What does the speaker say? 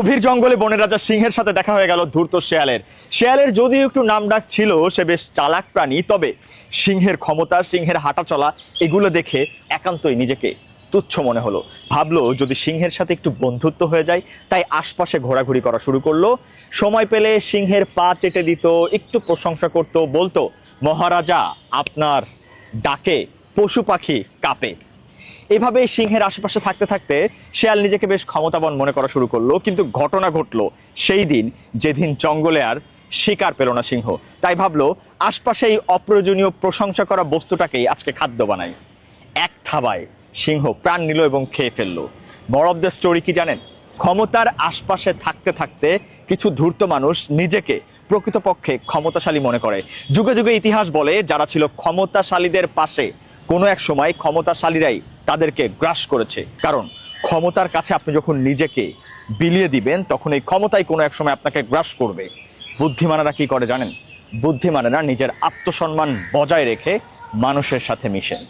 গভীর জঙ্গলে বনের রাজা সিংহের সাথে দেখা হয়ে গেল ধূর্ত শেয়ালের। শেয়ালের যদিও একটু নামডাক ছিল, সে বেশ চালাক প্রাণী, তবে সিংহের ক্ষমতা, সিংহের হাঁটা চলা এগুলো দেখে একান্তই নিজেকে তুচ্ছ মনে হলো। ভাবলো যদি সিংহের সাথে একটু বন্ধুত্ব হয়ে যায়, তাই আশপাশে ঘোরাঘুরি করা শুরু করলো। সময় পেলে সিংহের পা চেটে দিত, একটু প্রশংসা করত, বলতো মহারাজা আপনার ডাকে পশু পাখি কাঁপে। এভাবে সিংহের আশেপাশে থাকতে থাকতে শেয়াল নিজেকে বেশ ক্ষমতাবান মনে করা শুরু করলো। কিন্তু ঘটনা ঘটলো সেই দিন যেদিন জঙ্গলে আর শিকার পেল না সিংহ। তাই ভাবলো আশপাশে এই অপ্রয়োজনীয় প্রশংসা করা বস্তুটাকেই আজকে খাদ্য বানাই। এক থাবায় সিংহ প্রাণ নিল এবং খেয়ে ফেললো। বড় অফ দ্য স্টোরি কি জানেন? ক্ষমতার আশপাশে থাকতে থাকতে কিছু ধূর্ত মানুষ নিজেকে প্রকৃতপক্ষে ক্ষমতাশালী মনে করে। যুগে যুগে ইতিহাস বলে যারা ছিল ক্ষমতাশালীদের পাশে, কোনো এক সময় ক্ষমতাশালীরাই তাদেরকে গ্রাস করেছে। কারণ ক্ষমতার কাছে আপনি যখন নিজেকে বিলিয়ে দিবেন, তখন এই ক্ষমতাই কোনো এক সময় আপনাকে গ্রাস করবে। বুদ্ধিমানেরা কি করে জানেন? বুদ্ধিমানেরা নিজের আত্মসম্মান বজায় রেখে মানুষের সাথে মিশেন।